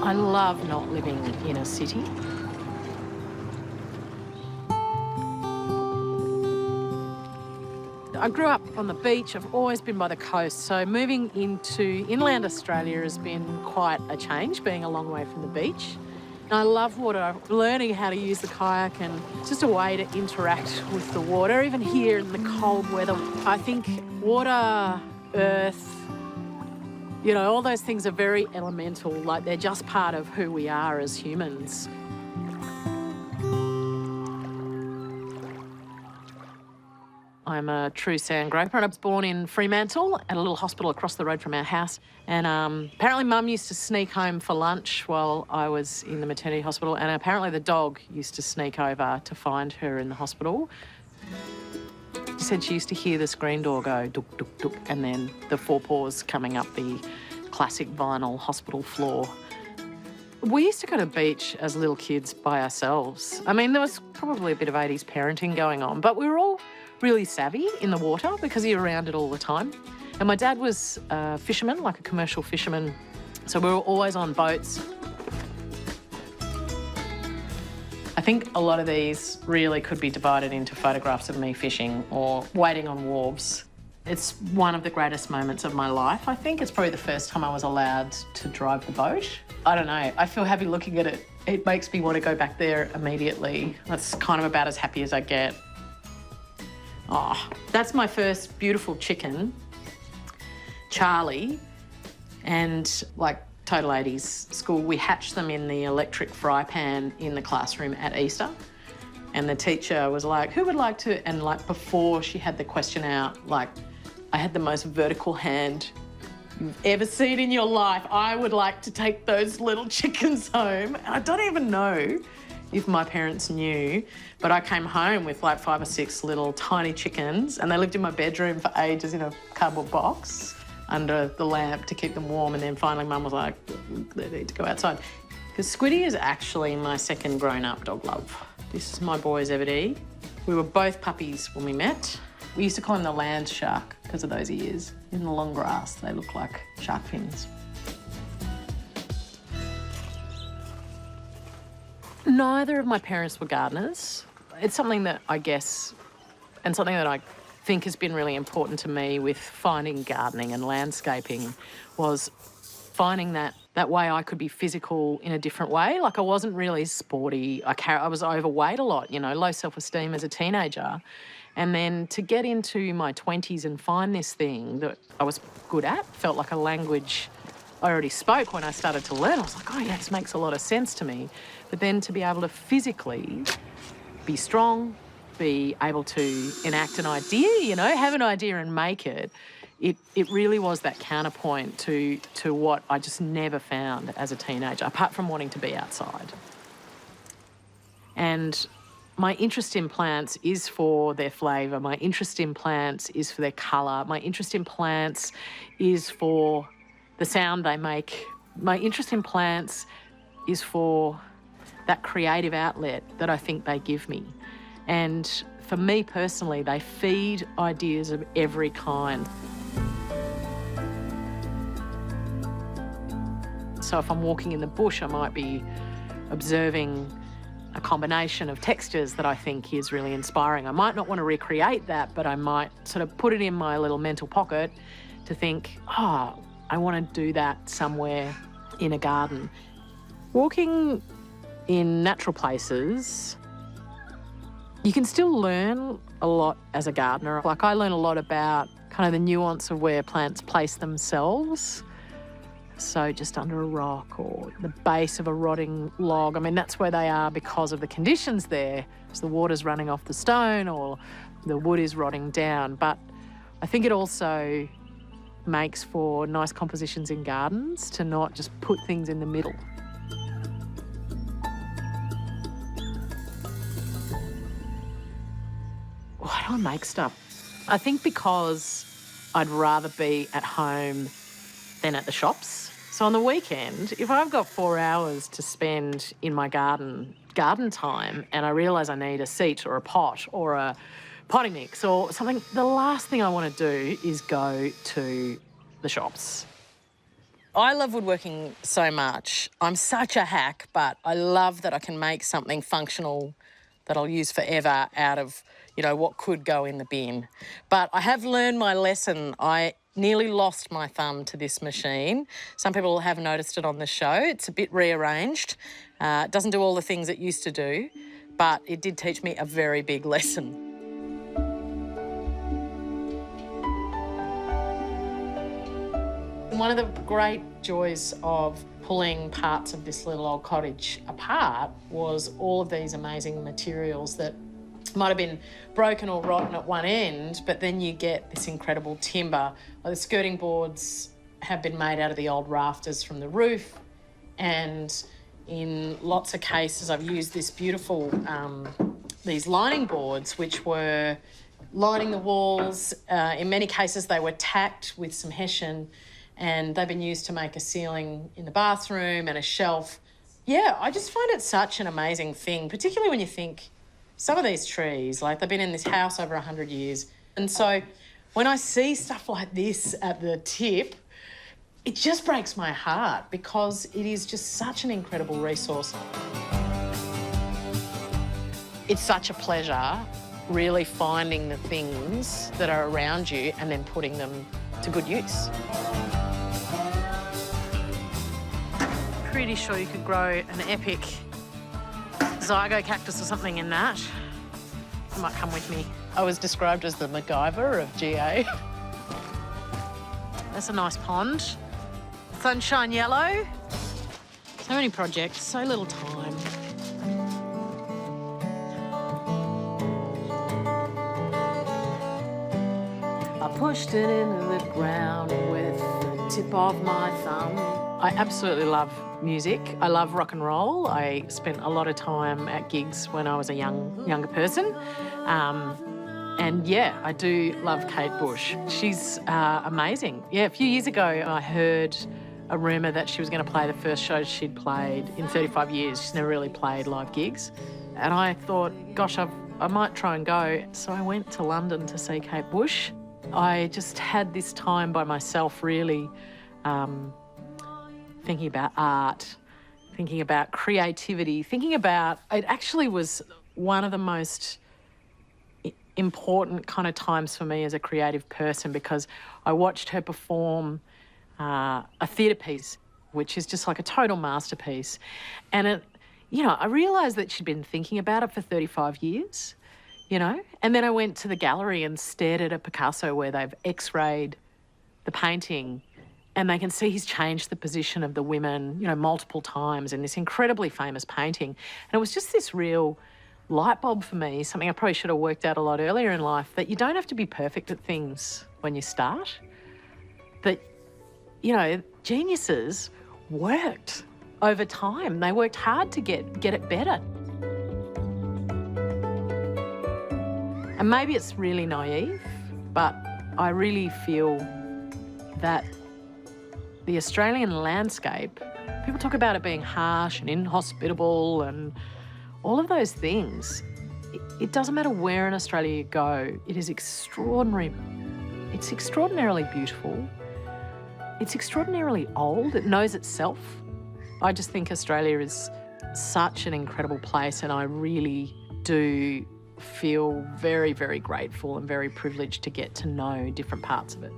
I love not living in a city. I grew up on the beach. I've always been by the coast, so moving into inland Australia has been quite a change, being a long way from the beach. And I love water. Learning how to use the kayak, and it's just a way to interact with the water, even here in the cold weather. I think water, earth, you know, all those things are very elemental, like they're just part of who we are as humans. I'm a true sand groper, and I was born in Fremantle at a little hospital across the road from our house. And apparently Mum used to sneak home for lunch while I was in the maternity hospital, and apparently the dog used to sneak over to find her in the hospital. She said she used to hear the screen door go duk, duk, duk, and then the forepaws coming up the classic vinyl hospital floor. We used to go to the beach as little kids by ourselves. I mean, there was probably a bit of 80s parenting going on, but we were all really savvy in the water because you're around it all the time. And my dad was a fisherman, like a commercial fisherman, so we were always on boats. I think a lot of these really could be divided into photographs of me fishing or waiting on wharves. It's one of the greatest moments of my life. I think it's probably the first time I was allowed to drive the boat. I don't know, I feel happy looking at it. It makes me want to go back there immediately. That's kind of about as happy as I get. Oh, that's my first beautiful chicken, Charlie, and like total 80s school, we hatched them in the electric fry pan in the classroom at Easter. And the teacher was like, who would like to, and like before she had the question out, like I had the most vertical hand you've ever seen in your life. I would like to take those little chickens home. And I don't even know if my parents knew, but I came home with like 5 or 6 little tiny chickens, and they lived in my bedroom for ages in a cardboard box under the lamp to keep them warm. And then finally Mum was like, they need to go outside. Because Squiddy is actually my second grown-up dog love. This is my boy Zebedee. We were both puppies when we met. We used to call him the land shark because of those ears. In the long grass, they look like shark fins. Neither of my parents were gardeners. It's something that I guess, and something that I think has been really important to me with finding gardening and landscaping, was finding that way I could be physical in a different way. Like I wasn't really sporty. I was overweight a lot, you know, low self-esteem as a teenager. And then to get into my 20s and find this thing that I was good at, felt like a language I already spoke when I started to learn. I was like, oh yeah, this makes a lot of sense to me. But then to be able to physically be strong, be able to enact an idea, you know, have an idea and make it, it really was that counterpoint to what I just never found as a teenager, apart from wanting to be outside. And my interest in plants is for their flavour. My interest in plants is for their colour. My interest in plants is for the sound they make. My interest in plants is for that creative outlet that I think they give me. And for me personally, they feed ideas of every kind. So if I'm walking in the bush, I might be observing a combination of textures that I think is really inspiring. I might not want to recreate that, but I might sort of put it in my little mental pocket to think, oh, I want to do that somewhere in a garden. Walking in natural places, you can still learn a lot as a gardener. Like I learn a lot about kind of the nuance of where plants place themselves. So just under a rock or the base of a rotting log. I mean, that's where they are because of the conditions there. So the water's running off the stone or the wood is rotting down. But I think it also makes for nice compositions in gardens to not just put things in the middle. Why do I make stuff? I think because I'd rather be at home than at the shops. So on the weekend, if I've got 4 hours to spend in my garden time, and I realise I need a seat or a pot or a potting mix or something, the last thing I want to do is go to the shops. I love woodworking so much. I'm such a hack, but I love that I can make something functional that I'll use forever out of, you know, what could go in the bin. But I have learned my lesson. I nearly lost my thumb to this machine. Some people have noticed it on the show. It's a bit rearranged. It doesn't do all the things it used to do, but it did teach me a very big lesson. One of the great joys of pulling parts of this little old cottage apart was all of these amazing materials that might have been broken or rotten at one end, but then you get this incredible timber. The skirting boards have been made out of the old rafters from the roof, and in lots of cases I've used this beautiful, these lining boards which were lining the walls. In many cases they were tacked with some hessian, and they've been used to make a ceiling in the bathroom and a shelf. Yeah, I just find it such an amazing thing, particularly when you think some of these trees, like they've been in this house over 100 years. And so when I see stuff like this at the tip, it just breaks my heart because it is just such an incredible resource. It's such a pleasure really finding the things that are around you and then putting them to good use. Pretty sure you could grow an epic zygo cactus or something in that. You might come with me. I was described as the MacGyver of GA. That's a nice pond. Sunshine yellow. So many projects, so little time. I pushed it into the ground with the tip of my thumb. I absolutely love music. I love rock and roll. I spent a lot of time at gigs when I was a younger person. And yeah, I do love Kate Bush. She's amazing. Yeah, a few years ago I heard a rumour that she was going to play the first show she'd played in 35 years. She's never really played live gigs. And I thought, gosh, I might try and go. So I went to London to see Kate Bush. I just had this time by myself really thinking about art, thinking about creativity, thinking about, it actually was one of the most important kind of times for me as a creative person because I watched her perform a theatre piece, which is just like a total masterpiece. And it, you know, I realised that she'd been thinking about it for 35 years, you know? And then I went to the gallery and stared at a Picasso where they've X-rayed the painting and they can see he's changed the position of the women, you know, multiple times in this incredibly famous painting. And it was just this real light bulb for me, something I probably should have worked out a lot earlier in life, that you don't have to be perfect at things when you start. That, you know, geniuses worked over time. They worked hard to get it better. And maybe it's really naive, but I really feel that the Australian landscape, people talk about it being harsh and inhospitable and all of those things. It doesn't matter where in Australia you go, it is extraordinary. It's extraordinarily beautiful. It's extraordinarily old. It knows itself. I just think Australia is such an incredible place and I really do feel very, very grateful and very privileged to get to know different parts of it.